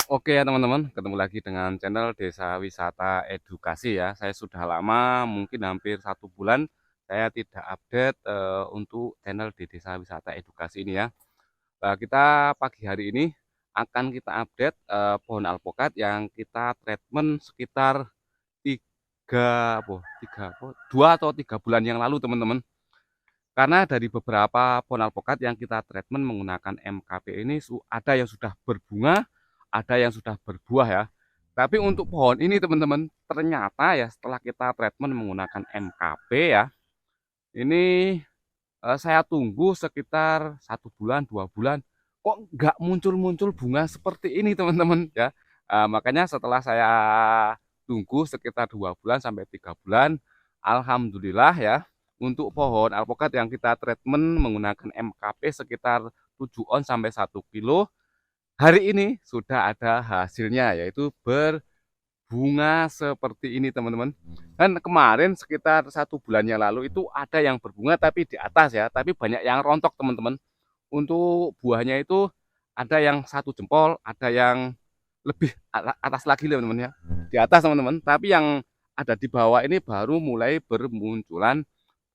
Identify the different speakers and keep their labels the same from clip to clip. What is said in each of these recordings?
Speaker 1: Oke ya teman-teman, ketemu lagi dengan channel Desa Wisata Edukasi ya. Saya sudah lama, mungkin hampir 1 bulan, saya tidak update untuk channel di Desa Wisata Edukasi ini ya. Kita pagi hari ini akan kita update pohon alpukat yang kita treatment sekitar 2 atau 3 bulan yang lalu teman-teman. Karena dari beberapa pohon alpukat yang kita treatment menggunakan MKP ini ada yang sudah berbunga, ada yang sudah berbuah ya. Tapi untuk pohon ini teman-teman, ternyata ya setelah kita treatment menggunakan MKP ya, ini saya tunggu sekitar 1 bulan, 2 bulan, kok nggak muncul-muncul bunga seperti ini teman-teman ya. Makanya setelah saya tunggu sekitar 2 bulan sampai 3 bulan, alhamdulillah ya, untuk pohon alpukat yang kita treatment menggunakan MKP sekitar 7 on sampai 1 kilo, hari ini sudah ada hasilnya yaitu berbunga seperti ini teman-teman. Kan kemarin sekitar 1 bulan yang lalu itu ada yang berbunga tapi di atas ya, tapi banyak yang rontok teman-teman. Untuk buahnya itu ada yang 1 jempol, ada yang lebih atas lagi teman-teman ya. Di atas teman-teman, tapi yang ada di bawah ini baru mulai bermunculan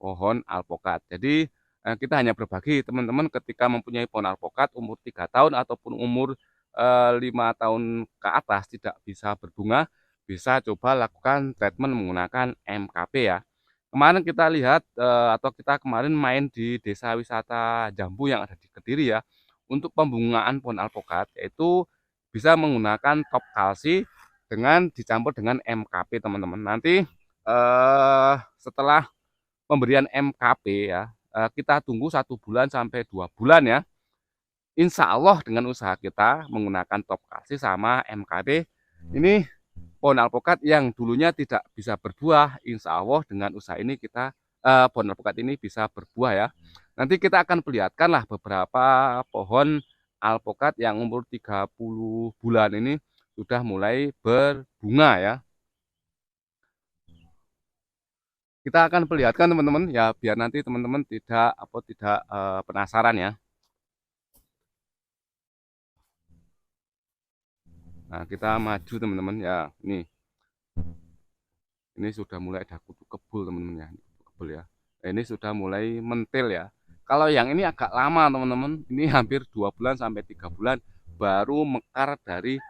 Speaker 1: pohon alpukat. Jadi kita hanya berbagi teman-teman ketika mempunyai pohon alpukat umur 3 tahun ataupun umur 5 tahun ke atas tidak bisa berbunga, bisa coba lakukan treatment menggunakan MKP ya. Kemarin kita lihat atau kita kemarin main di desa wisata Jambu yang ada di Kediri ya. Untuk pembungaan pohon alpukat yaitu bisa menggunakan top kalsi dengan dicampur dengan MKP teman-teman. Nanti setelah pemberian MKP ya, kita tunggu 1 bulan sampai 2 bulan ya. Insya Allah dengan usaha kita menggunakan top kalsi sama MKP, ini pohon alpukat yang dulunya tidak bisa berbuah, insya Allah dengan usaha ini kita pohon alpukat ini bisa berbuah ya. Nanti kita akan perlihatkan lah beberapa pohon alpukat yang umur 30 bulan ini sudah mulai berbunga ya. Kita akan perlihatkan teman-teman ya biar nanti teman-teman tidak penasaran ya. Nah, kita maju teman-teman ya. Ini sudah mulai ada kutu kebul teman-teman ya. Kutu kebul ya. Nah, ini sudah mulai mentil ya. Kalau yang ini agak lama teman-teman. Ini hampir 2 bulan sampai 3 bulan baru mekar dari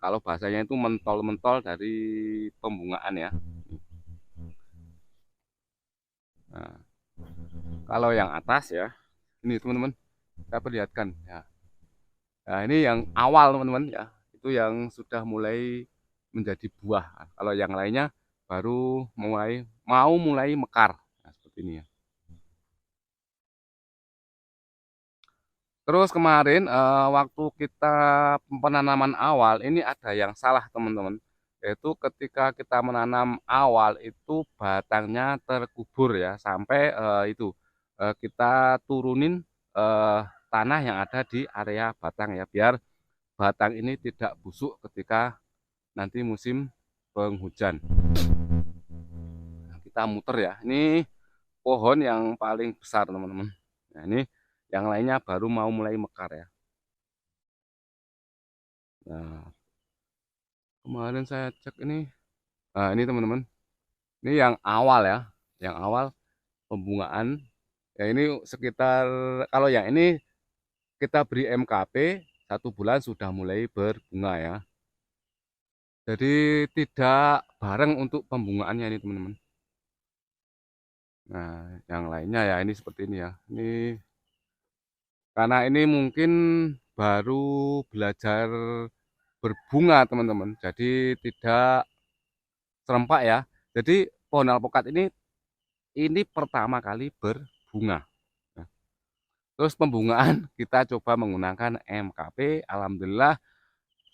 Speaker 1: kalau bahasanya itu mentol-mentol dari pembungaan ya. Nah, kalau yang atas ya, ini teman-teman, saya perlihatkan ya. Nah, ini yang awal teman-teman ya, itu yang sudah mulai menjadi buah. Kalau yang lainnya baru mulai mekar. Nah, seperti ini ya. Terus kemarin waktu kita penanaman awal ini ada yang salah teman-teman. Yaitu ketika kita menanam awal itu batangnya terkubur ya sampai kita turunin eh, tanah yang ada di area batang ya biar batang ini tidak busuk ketika nanti musim penghujan. Nah, kita muter ya. Ini pohon yang paling besar teman-teman. Nah, ini yang lainnya baru mau mulai mekar ya. Nah, kemarin saya cek ini. Nah, ini teman-teman. Ini yang awal ya. Yang awal pembungaan. Ya ini sekitar kalau yang ini kita beri MKP 1 bulan sudah mulai berbunga ya. Jadi tidak bareng untuk pembungaannya ini teman-teman. Nah, yang lainnya ya ini seperti ini ya. Ini karena ini mungkin baru belajar berbunga teman-teman. Jadi tidak serempak ya. Jadi pohon alpukat ini pertama kali berbunga. Nah, terus pembungaan kita coba menggunakan MKP. Alhamdulillah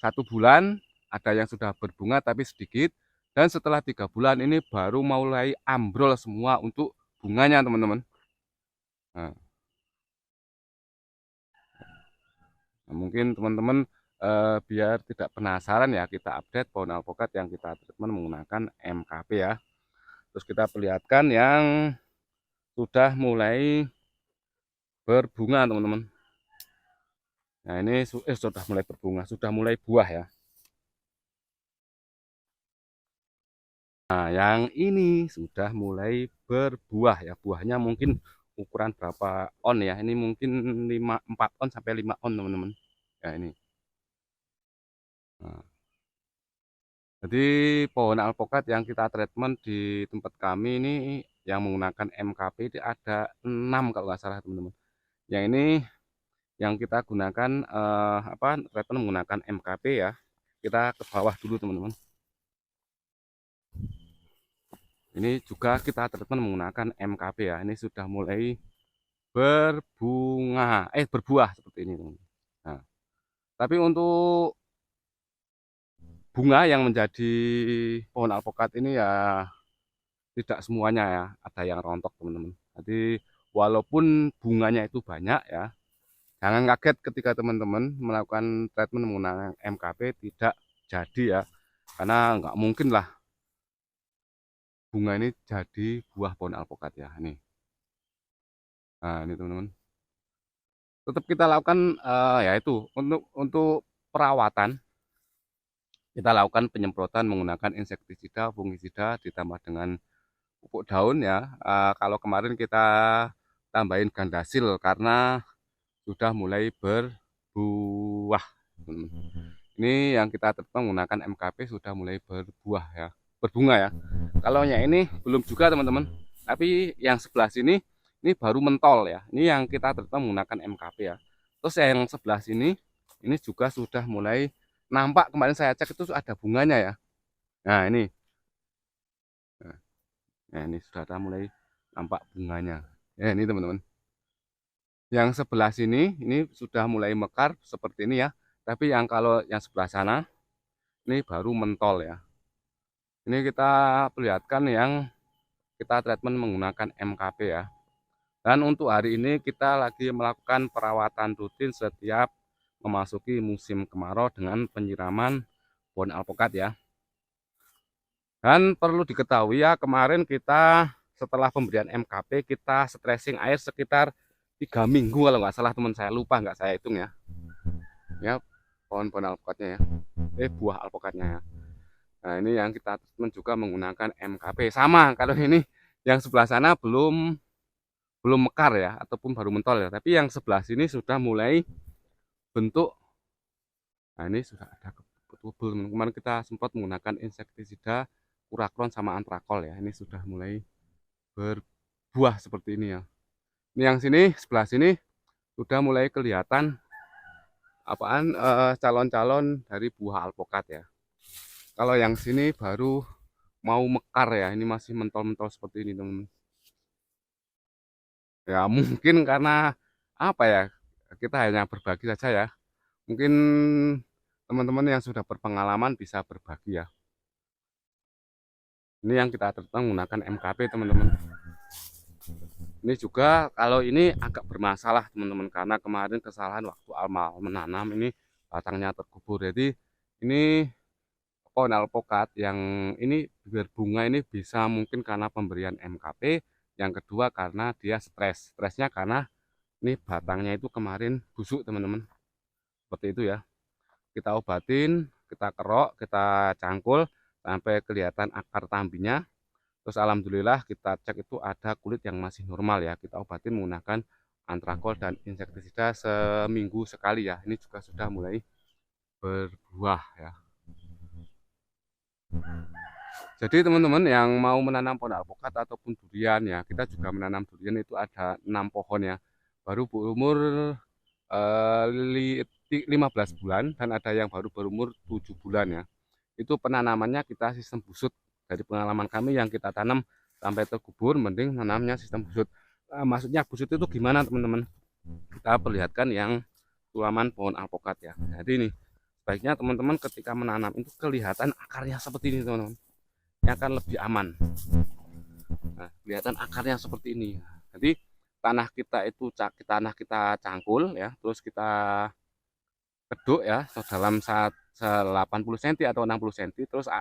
Speaker 1: 1 bulan ada yang sudah berbunga tapi sedikit. Dan setelah 3 bulan ini baru mulai ambrol semua untuk bunganya teman-teman. Nah, mungkin teman-teman biar tidak penasaran ya kita update pohon alpukat yang kita treatment menggunakan MKP ya. Terus kita perlihatkan yang sudah mulai berbunga teman-teman. Nah ini sudah mulai berbunga, sudah mulai buah ya. Nah yang ini sudah mulai berbuah ya. Buahnya mungkin ukuran berapa on ya. Ini mungkin 4 on sampai 5 on teman-teman. Ya ini. Nah, jadi pohon alpokat yang kita treatment di tempat kami ini yang menggunakan MKP itu ada 6 kalau nggak salah teman-teman. Yang ini yang kita gunakan treatment menggunakan MKP ya. Kita ke bawah dulu teman-teman. Ini juga kita treatment menggunakan MKP ya. Ini sudah mulai berbuah seperti ini teman-teman. Nah, tapi untuk bunga yang menjadi pohon alpokat ini ya tidak semuanya ya, ada yang rontok teman-teman. Jadi walaupun bunganya itu banyak ya, jangan kaget ketika teman-teman melakukan treatment menggunakan MKP tidak jadi ya, karena nggak mungkin lah bunga ini jadi buah pohon alpokat ya. Nah ini teman-teman. Tetap kita lakukan ya itu untuk perawatan kita lakukan penyemprotan menggunakan insektisida, fungisida ditambah dengan pupuk daun ya. Kalau kemarin kita tambahin gandasil karena sudah mulai berbuah. Ini yang kita tetap menggunakan MKP sudah mulai berbuah ya, berbunga ya. Kalau yang ini belum juga teman-teman, tapi yang sebelah sini ini baru mentol ya. Ini yang kita tetap menggunakan MKP ya. Terus yang sebelah sini ini juga sudah mulai nampak, kemarin saya cek itu ada bunganya ya. Nah ini, nah ini sudah ada mulai nampak bunganya. Ya ini teman-teman. Yang sebelah sini ini sudah mulai mekar seperti ini ya. Tapi yang kalau yang sebelah sana ini baru mentol ya. Ini kita perlihatkan yang kita treatment menggunakan MKP ya. Dan untuk hari ini kita lagi melakukan perawatan rutin setiap memasuki musim kemarau dengan penyiraman pohon alpokat ya. Dan perlu diketahui ya, kemarin kita setelah pemberian MKP kita stressing air sekitar 3 minggu kalau nggak salah teman, saya lupa nggak saya hitung ya. Ya pohon-pohon alpukatnya ya, buah alpukatnya ya. Nah ini yang kita treatment juga menggunakan MKP sama. Kalau ini yang sebelah sana belum mekar ya, ataupun baru mentol ya. Tapi yang sebelah sini sudah mulai bentuk. Nah ini sudah ada kebul. Kemarin kita sempat menggunakan insektisida Uraklon sama Antrakol ya. Ini sudah mulai berbuah seperti ini ya. Ini yang sini sebelah sini sudah mulai kelihatan calon-calon dari buah alpokat ya. Kalau yang sini baru mau mekar ya, ini masih mentol-mentol seperti ini teman-teman. Ya mungkin karena apa ya, kita hanya berbagi saja ya. Mungkin teman-teman yang sudah berpengalaman bisa berbagi ya. Ini yang kita tetap menggunakan MKP teman-teman. Ini juga kalau ini agak bermasalah teman-teman, karena kemarin kesalahan waktu awal menanam ini batangnya terkubur. Jadi ini pohon alpokat yang ini berbunga ini bisa mungkin karena pemberian MKP, yang kedua karena dia stresnya karena ini batangnya itu kemarin busuk teman-teman, seperti itu ya. Kita obatin, kita kerok, kita cangkul sampai kelihatan akar tambinya. Terus alhamdulillah kita cek itu ada kulit yang masih normal ya, kita obatin menggunakan antrakol dan insektisida seminggu sekali ya. Ini juga sudah mulai berbuah ya. Jadi teman-teman yang mau menanam pohon alpukat ataupun durian ya, kita juga menanam durian itu ada 6 pohon ya. Baru berumur 15 bulan dan ada yang baru berumur 7 bulan ya. Itu penanamannya kita sistem busut. Dari pengalaman kami yang kita tanam sampai terkubur, mending menanamnya sistem busut. Maksudnya busut itu gimana teman-teman? Kita perlihatkan yang tulaman pohon alpokat ya. Jadi ini sebaiknya teman-teman ketika menanam itu kelihatan akarnya seperti ini teman-teman. Yang akan lebih aman. Nah, kelihatan akarnya seperti ini. Jadi tanah kita itu tanah kita cangkul ya, terus kita keduk ya dalam 80 cm atau 60 cm, terus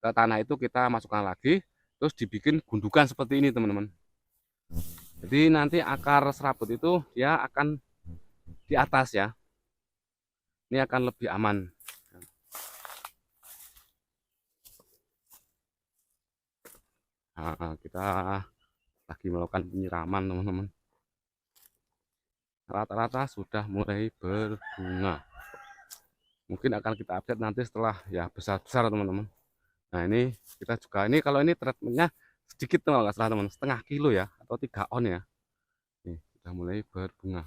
Speaker 1: ke tanah itu kita masukkan lagi, terus dibikin gundukan seperti ini teman-teman. Jadi nanti akar serabut itu dia akan di atas ya. ini akan lebih aman. Nah, kita lagi melakukan penyiraman teman-teman. Rata-rata sudah mulai berbunga. Mungkin akan kita update nanti setelah ya besar-besar teman-teman. Nah ini kita juga ini kalau ini treatmentnya sedikit tuh nggak salah teman, setengah kilo ya atau 3 on ya. Nih sudah mulai berbunga.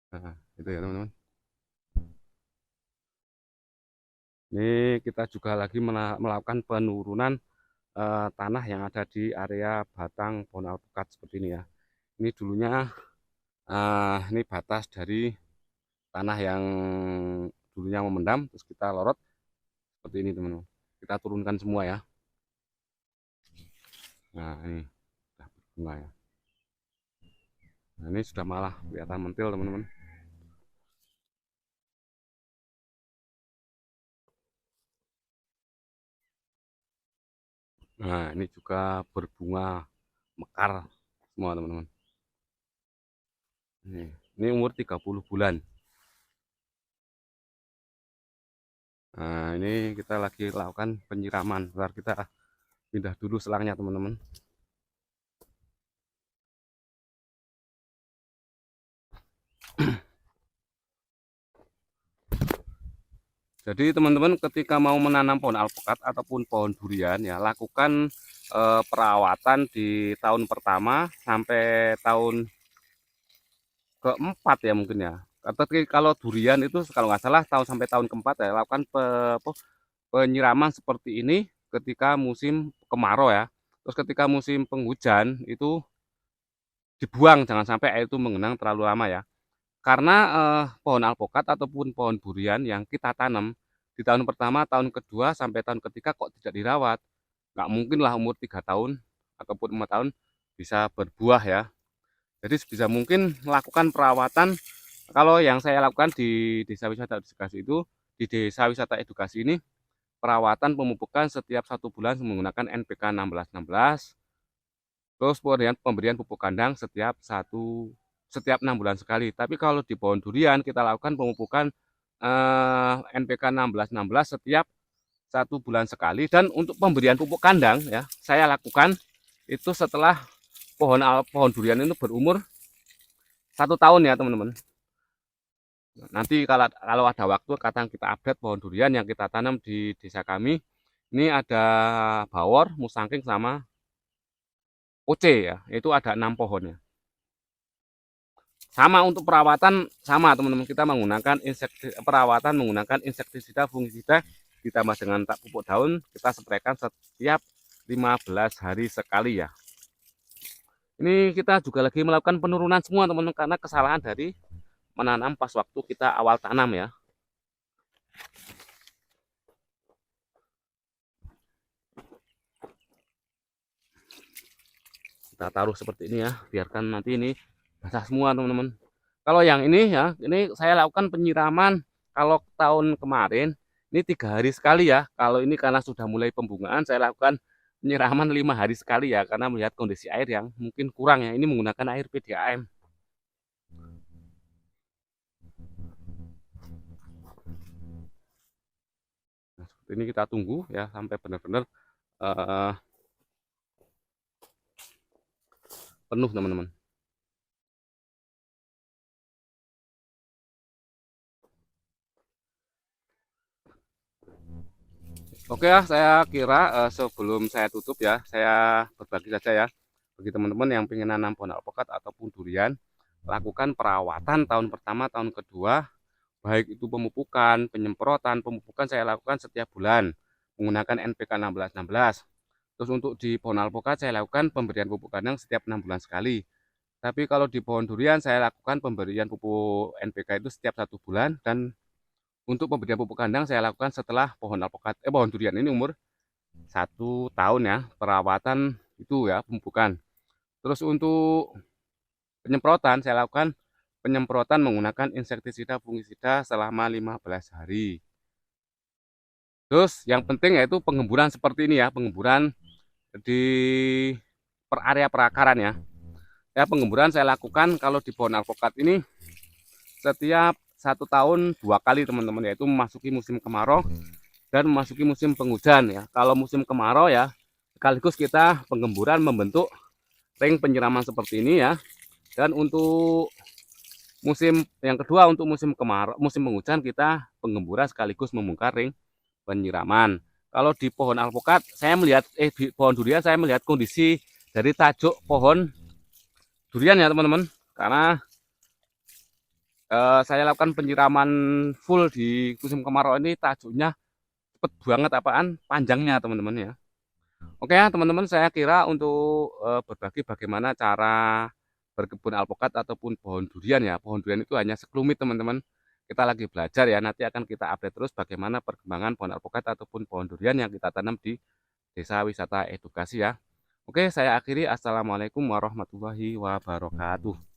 Speaker 1: Nah itu ya teman-teman. Ini kita juga lagi melakukan penurunan tanah yang ada di area batang pohon alpukat seperti ini ya. Ini dulunya ini batas dari tanah yang dulunya memendam, terus kita lorot seperti ini teman-teman. Kita turunkan semua ya. Nah ini sudah berbunga ya. Nah ini sudah malah kelihatan mentil teman-teman. Nah ini juga berbunga mekar semua teman-teman. Ini umur 30 bulan. Nah ini kita lagi lakukan penyiraman. Bentar kita pindah dulu selangnya teman-teman. Jadi teman-teman ketika mau menanam pohon alpukat ataupun pohon durian ya lakukan perawatan di tahun pertama sampai tahun keempat ya mungkin ya. Tapi kalau durian itu kalau nggak salah tahun sampai tahun keempat ya lakukan penyiraman seperti ini ketika musim kemarau ya. Terus ketika musim penghujan itu dibuang, jangan sampai air itu mengenang terlalu lama ya. Karena pohon alpukat ataupun pohon durian yang kita tanam di tahun pertama, tahun kedua sampai tahun ketiga kok tidak dirawat, nggak mungkin lah umur 3 tahun ataupun 4 tahun bisa berbuah ya. Jadi sebisa mungkin melakukan perawatan. Kalau yang saya lakukan di desa wisata edukasi itu, di desa wisata edukasi ini perawatan pemupukan setiap 1 bulan menggunakan NPK 1616. Terus pemberian pupuk kandang setiap 6 bulan sekali. Tapi kalau di pohon durian kita lakukan pemupukan NPK 1616 setiap 1 bulan sekali. Dan untuk pemberian pupuk kandang ya saya lakukan itu setelah pohon durian itu berumur 1 tahun ya teman-teman. Nanti kalau ada waktu kadang kita update pohon durian yang kita tanam di desa kami. Ini ada bawor, musangking sama oce ya. Itu ada 6 pohonnya. Sama untuk perawatan sama teman-teman, kita menggunakan perawatan menggunakan insektisida fungisida ditambah dengan pupuk daun, kita spraykan setiap 15 hari sekali ya. Ini kita juga lagi melakukan penurunan semua teman-teman karena kesalahan dari menanam pas waktu kita awal tanam ya. Kita taruh seperti ini ya, biarkan nanti ini basah semua teman-teman. Kalau yang ini ya, ini saya lakukan penyiraman kalau tahun kemarin ini 3 hari sekali ya. Kalau ini karena sudah mulai pembungaan saya lakukan penyiraman 5 hari sekali ya, karena melihat kondisi air yang mungkin kurang ya. Ini menggunakan air PDAM. Nah, seperti ini kita tunggu ya sampai benar-benar penuh teman-teman. Oke ya, saya kira sebelum saya tutup ya, saya berbagi saja ya bagi teman-teman yang ingin nanam pohon alpukat ataupun durian, lakukan perawatan tahun pertama, tahun kedua, baik itu pemupukan, penyemprotan. Pemupukan saya lakukan setiap bulan menggunakan NPK 1616. Terus untuk di pohon alpukat saya lakukan pemberian pupuk kandang setiap 6 bulan sekali. Tapi kalau di pohon durian saya lakukan pemberian pupuk NPK itu setiap 1 bulan, dan untuk pemberian pupuk kandang saya lakukan setelah pohon durian ini umur 1 tahun ya, perawatan itu ya pemupukan. Terus untuk penyemprotan saya lakukan penyemprotan menggunakan insektisida fungisida selama 15 hari. Terus yang penting yaitu pengemburan seperti ini ya, pengemburan di area perakaran ya. Ya pengemburan saya lakukan kalau di pohon alpukat ini setiap 1 tahun 2 kali teman-teman, yaitu memasuki musim kemarau dan memasuki musim penghujan ya. Kalau musim kemarau ya sekaligus kita penggemburan membentuk ring penyiraman seperti ini ya. Dan untuk musim yang kedua, untuk musim kemarau, musim penghujan, kita penggemburan sekaligus membongkar ring penyiraman. Kalau di pohon alpukat saya melihat di pohon durian saya melihat kondisi dari tajuk pohon durian ya teman-teman, karena saya lakukan penyiraman full di musim kemarau ini, tajuknya cepet banget apaan panjangnya teman-teman ya. Oke ya teman-teman, saya kira untuk berbagi bagaimana cara berkebun alpukat ataupun pohon durian ya. Pohon durian itu hanya sekelumit teman-teman. Kita lagi belajar ya, nanti akan kita update terus bagaimana perkembangan pohon alpukat ataupun pohon durian yang kita tanam di Desa Wisata Edukasi ya. Oke, saya akhiri. Assalamualaikum warahmatullahi wabarakatuh.